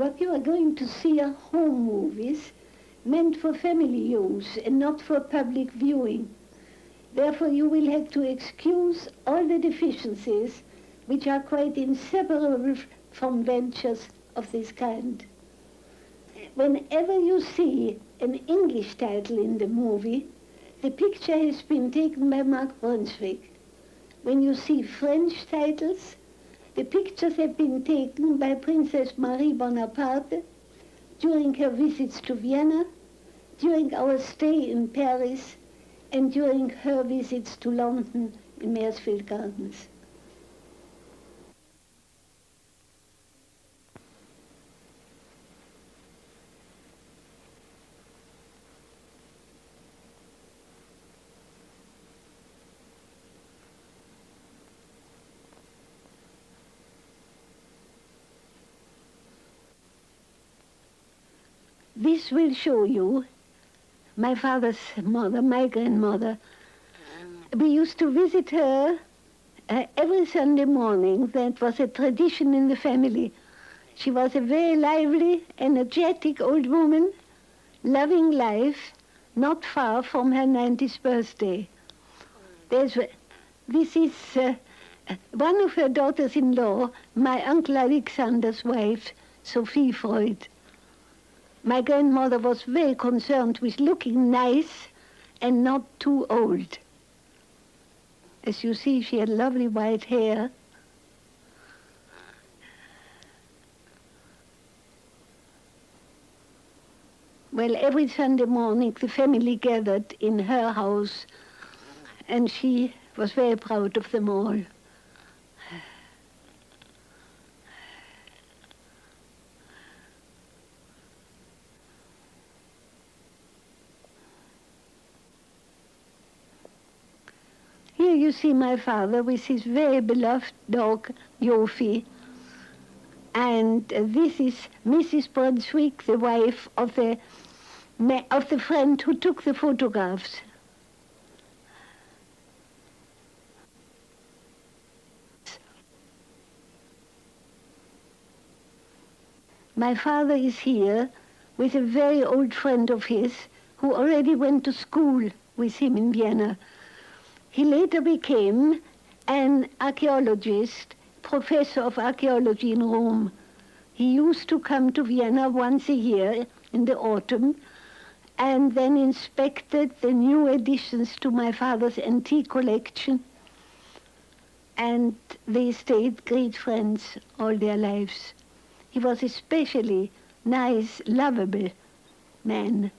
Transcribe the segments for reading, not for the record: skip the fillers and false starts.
what you are going to see are home movies meant for family use and not for public viewing. Therefore, you will have to excuse all the deficiencies which are quite inseparable from ventures of this kind. Whenever you see an English title in the movie, the picture has been taken by Mack Brunswick. When you see French titles, the pictures have been taken by Princess Marie Bonaparte during her visits to Vienna, during our stay in Paris, and during her visits to London in Maresfield Gardens. This will show you my father's mother, my grandmother. We used to visit her every Sunday morning. That was a tradition in the family. She was a very lively, energetic old woman, loving life, not far from her 90th birthday. This is one of her daughters-in-law, my Uncle Alexander's wife, Sophie Freud. My grandmother was very concerned with looking nice and not too old. As you see, she had lovely white hair. Well, every Sunday morning the family gathered in her house, and she was very proud of them all. Here you see my father with his very beloved dog, Yofi. And this is Mrs. Brunswick, the wife of the friend who took the photographs. My father is here with a very old friend of his who already went to school with him in Vienna. He later became an archaeologist, professor of archaeology in Rome. He used to come to Vienna once a year in the autumn and then inspected the new additions to my father's antique collection, and they stayed great friends all their lives. He was especially nice, lovable man.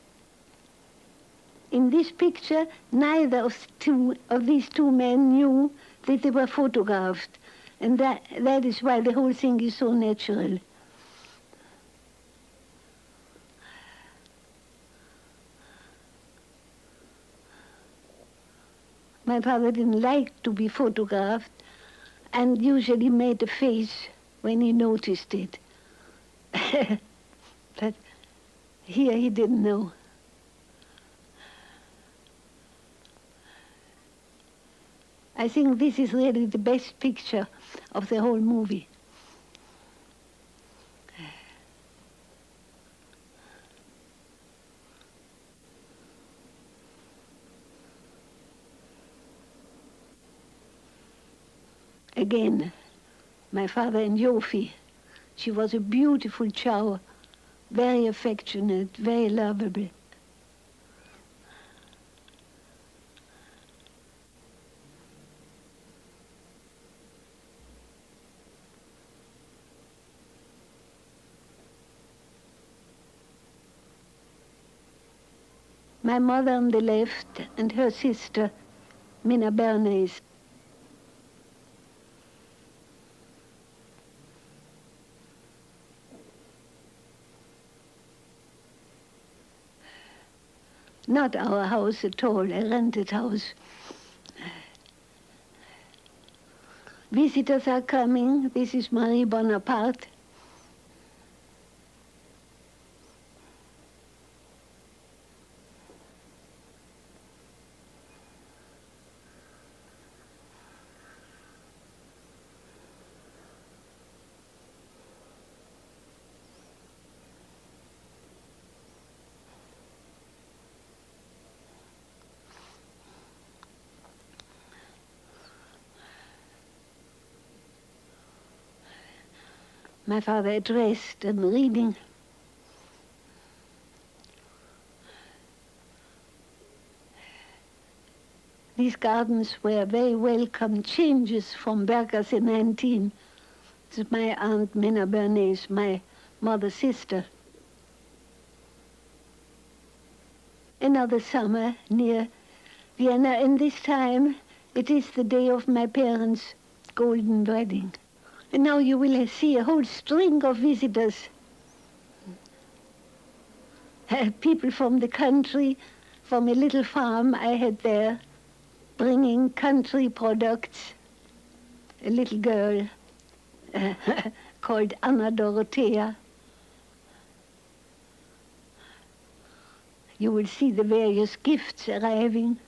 In this picture, neither of these two men knew that they were photographed, and that is why the whole thing is so natural. My father didn't like to be photographed and usually made a face when he noticed it. But here he didn't know. I think this is really the best picture of the whole movie. Again, my father and Yofi. She was a beautiful chow, very affectionate, very lovable. My mother on the left and her sister, Minna Bernays. Not our house at all, a rented house. Visitors are coming. This is Marie Bonaparte. My father at rest and reading. These gardens were very welcome changes from Bergasse 19. It's my aunt Minna Bernays, my mother's sister. Another summer near Vienna, and this time it is the day of my parents' golden wedding. And now you will see a whole string of visitors. People from the country, from a little farm I had there, bringing country products. A little girl called Anna Dorothea. You will see the various gifts arriving.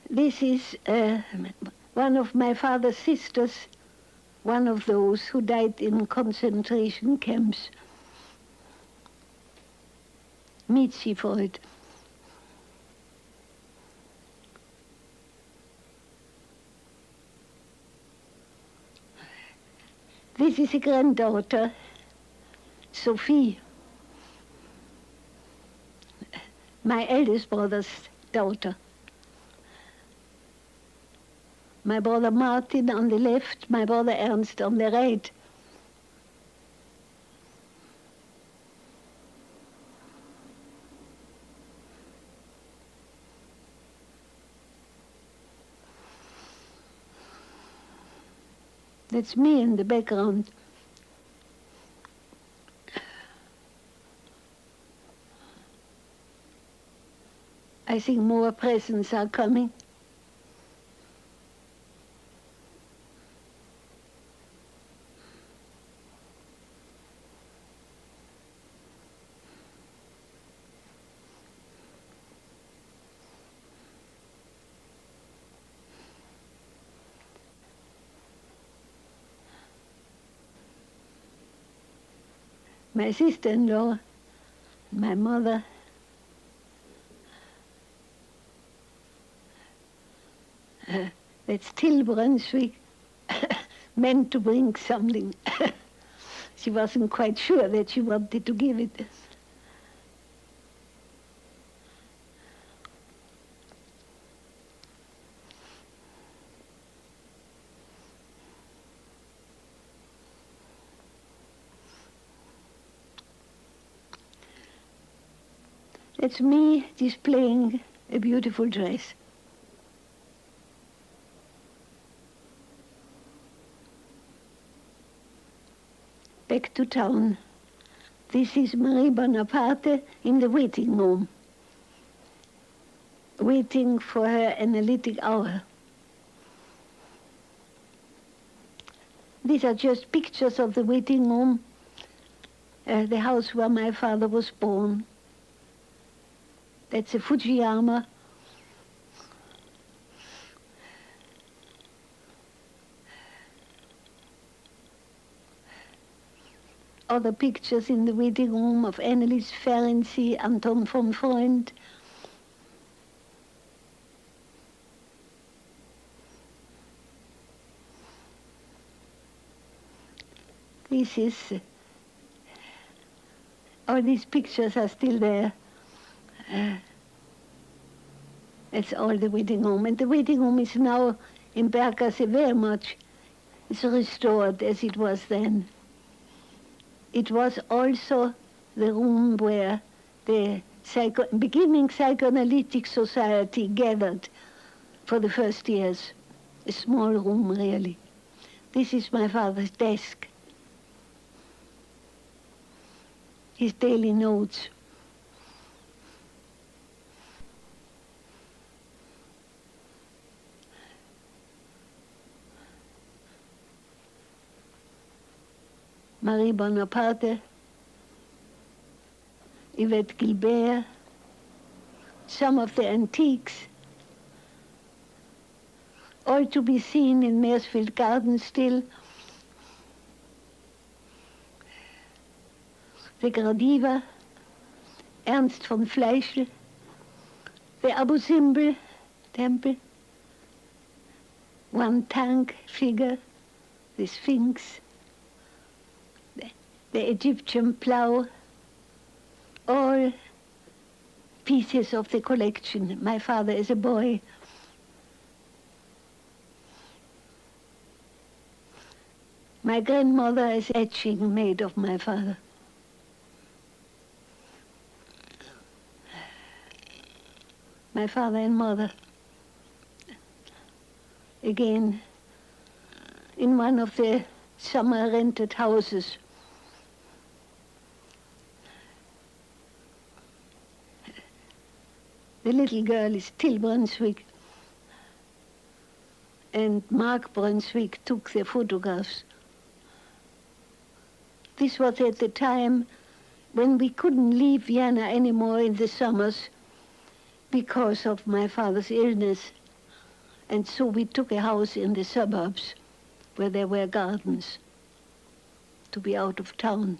This is one of my father's sisters, one of those who died in concentration camps. Marie Freud. This is a granddaughter, Sophie, my eldest brother's daughter. My brother Martin on the left, my brother Ernst on the right. That's me in the background. I think more presents are coming. My sister-in-law, my mother, that's still Brunswick, meant to bring something. She wasn't quite sure that she wanted to give it. It's me displaying a beautiful dress. Back to town. This is Marie Bonaparte in the waiting room, waiting for her analytic hour. These are just pictures of the waiting room, the house where my father was born. That's a Fujiyama. Other pictures in the waiting room of Annelies Ferenczi, Anton von Freund. This is, all these pictures are still there. It's all the waiting room. And the waiting room is now in Bergasse very much. It's restored as it was then. It was also the room where the beginning psychoanalytic society gathered for the first years. A small room, really. This is my father's desk. His daily notes. Marie Bonaparte, Yvette Gilbert, some of the antiques, all to be seen in Meersfield Gardens still. The Gradiva, Ernst von Fleischl, the Abu Simbel temple, one tank figure, the Sphinx, the Egyptian plow, all pieces of the collection. My father as a boy. My grandmother is etching made of my father. My father and mother, again, in one of the summer rented houses. The little girl is still Brunswick, and Mack Brunswick took the photographs. This was at the time when we couldn't leave Vienna anymore in the summers because of my father's illness. And so we took a house in the suburbs where there were gardens to be out of town.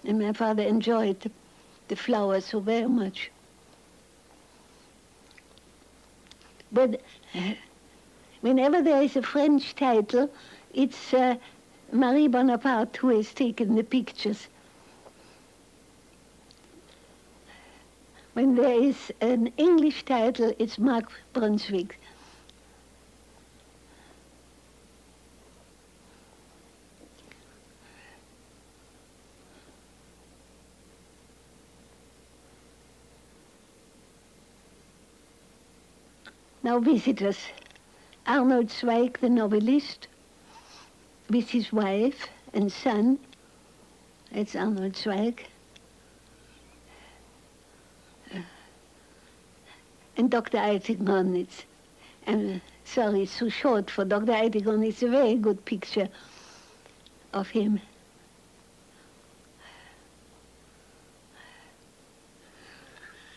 And my father enjoyed the flowers so very much. But whenever there is a French title, it's Marie Bonaparte who has taken the pictures. When there is an English title, it's Mack Brunswick. Now visitors. Arnold Zweig, the novelist, with his wife and son. It's Arnold Zweig. And Dr. Eitingon, it's, sorry, it's so short for Dr. Eitingon. It's a very good picture of him.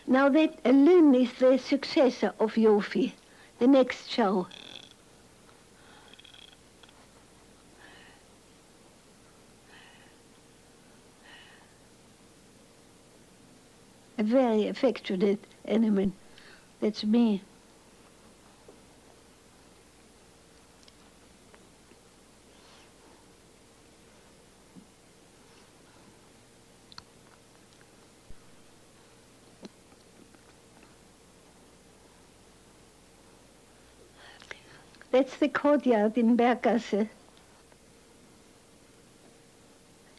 Now that Lynn is the successor of Yofi, the next show. A very affectionate animal. That's me. That's the courtyard in Bergasse.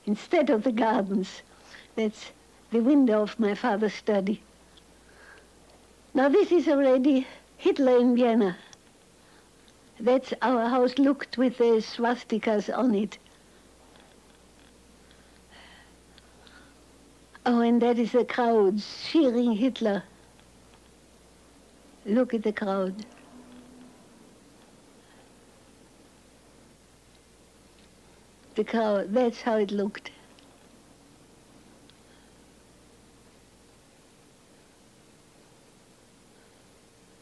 Instead of the gardens, that's the window of my father's study. Now this is already Hitler in Vienna. That's our house looked with the swastikas on it. Oh, and that is the crowds cheering Hitler. Look at the crowd. The crowd, that's how it looked.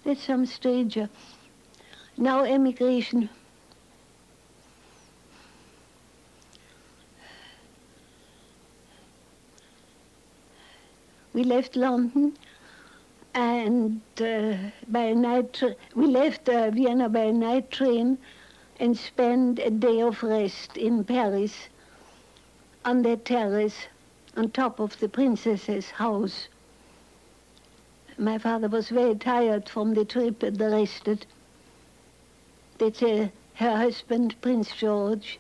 That's some stranger. Now emigration. We left London and by a night, we left Vienna by a night train and spent a day of rest in Paris on the terrace on top of the princess's house. My father was very tired from the trip and rested. That's her husband, Prince George.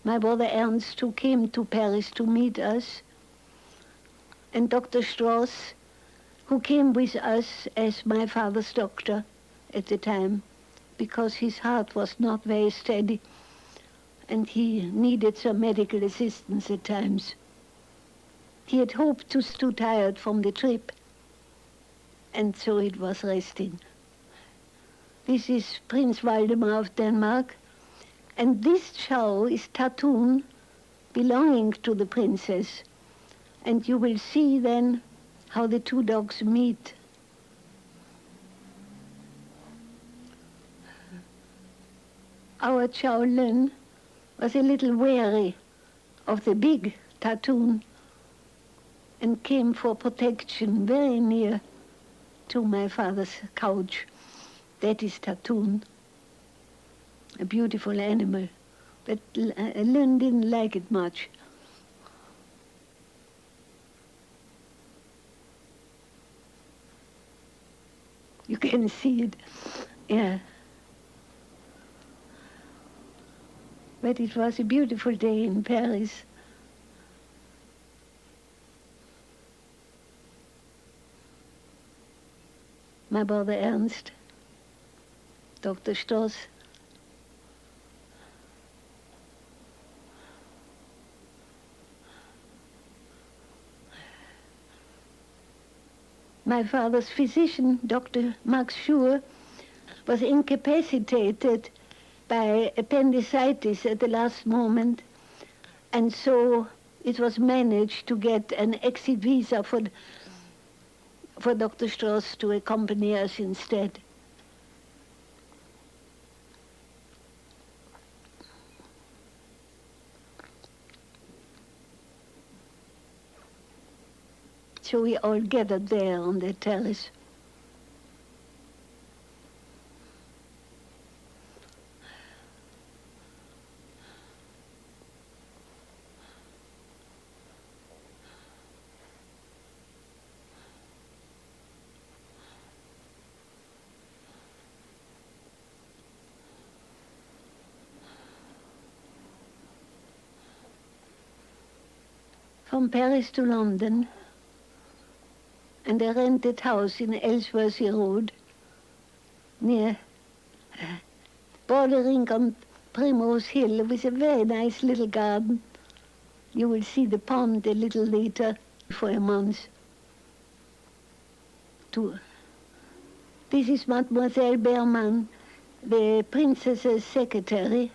My brother Ernst, who came to Paris to meet us. And Dr. Strauss, who came with us as my father's doctor at the time, because his heart was not very steady and he needed some medical assistance at times. He had hoped to too tired from the trip, and so it was resting. This is Prince Valdemar of Denmark, and this chow is Tattoon belonging to the princess. And you will see then how the two dogs meet. Our Chow Lun was a little wary of the big Tattoon and came for protection very near to my father's couch. That is Tattoon, a beautiful animal, but Lynn didn't like it much. You can see it, yeah. But it was a beautiful day in Paris. My brother Ernst, Dr. Stoss, my father's physician, Dr. Max Schur, was incapacitated by appendicitis at the last moment, and so it was managed to get an exit visa for Dr. Strauss to accompany us instead. So we all gathered there on the terrace. From Paris to London, and a rented house in Ellsworthy Road, near bordering on Primrose Hill, with a very nice little garden. You will see the pond a little later, for a month. This is Mademoiselle Berman, the princess's secretary.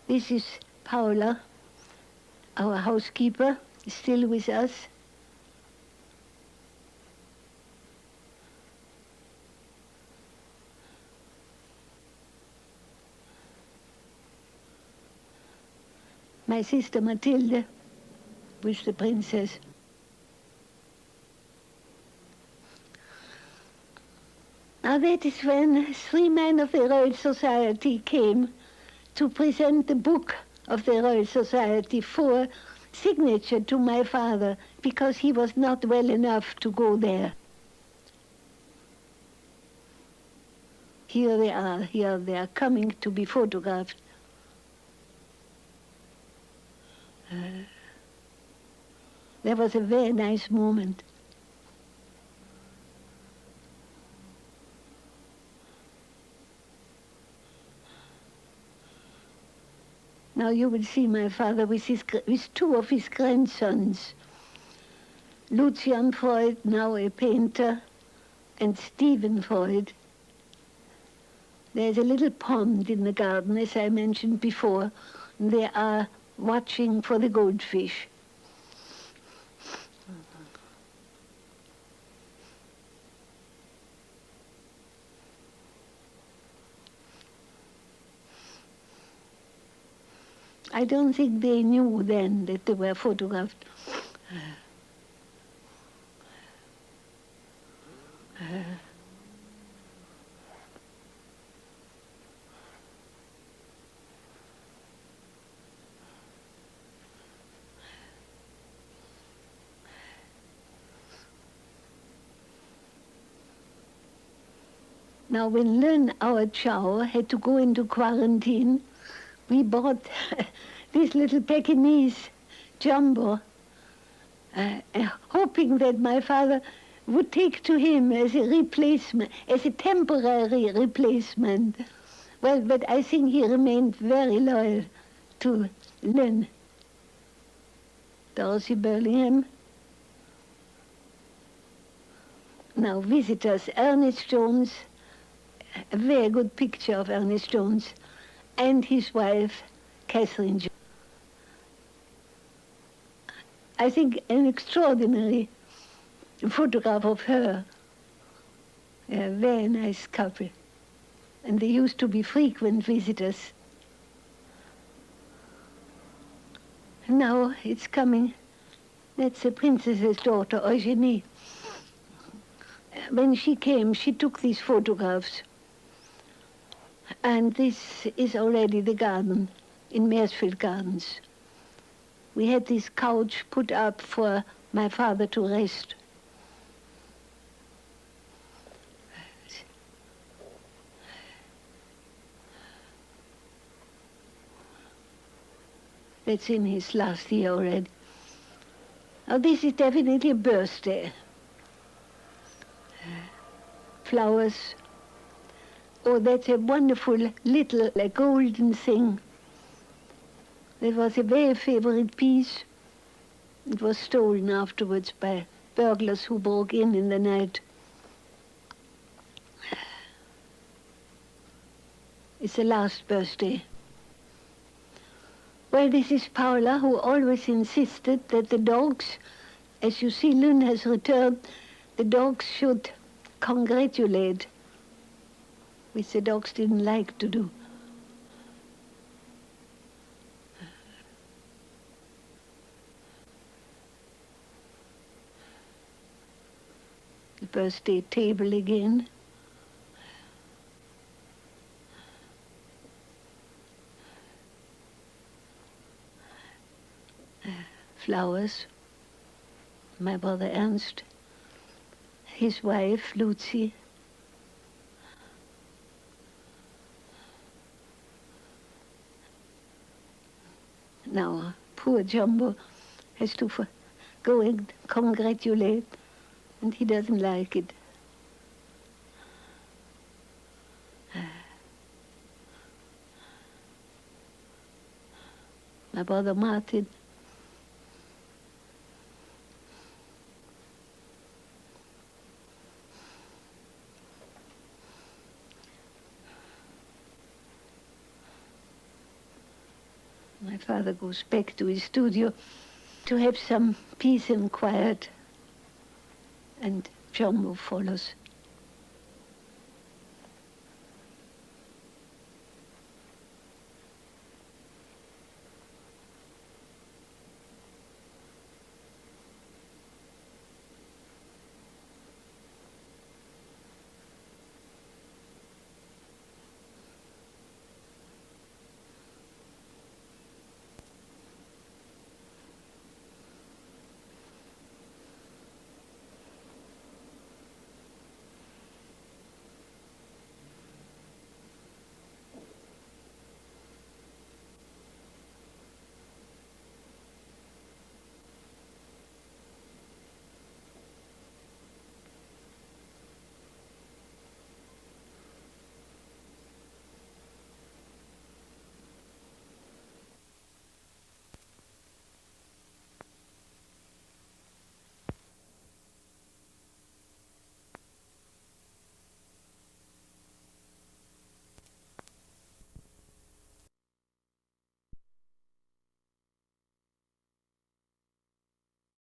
This is Paula, our housekeeper, still with us. My sister Mathilde with the princess. Now that is when 3 men of the Royal Society came to present the book of the Royal Society for signature to my father, because he was not well enough to go there. Here they are coming to be photographed. There was a very nice moment. Now you will see my father with 2 of his grandsons, Lucian Freud, now a painter, and Stephen Freud. There's a little pond in the garden, as I mentioned before, and they are watching for the goldfish. I don't think they knew then that they were photographed. Now, when Lynn, our chow, had to go into quarantine, we bought this little Pekingese jumbo, hoping that my father would take to him as a replacement, as a temporary replacement. Well, but I think he remained very loyal to Lynn. Dorothy Burlingham. Now, visitors, Ernest Jones, a very good picture of Ernest Jones, and his wife, Catherine Jones. I think an extraordinary photograph of her. A very nice couple. And they used to be frequent visitors. Now it's coming. That's the princess's daughter, Eugenie. when she came, she took these photographs. And this is already the garden in Maresfield Gardens. We had this couch put up for my father to rest. That's in his last year already. Now this is definitely a birthday. Flowers. Oh, that's a wonderful little golden thing. That was a very favorite piece. It was stolen afterwards by burglars who broke in the night. It's the last birthday. Well, this is Paula, who always insisted that the dogs, as you see, Lynn has returned, the dogs should congratulate, which the dogs didn't like to do. The birthday table again. Flowers. My brother Ernst, his wife Lucy, now poor Jumbo has to go and congratulate, and he doesn't like it. My brother Martin, my father goes back to his studio to have some peace and quiet, and Jumbo follows.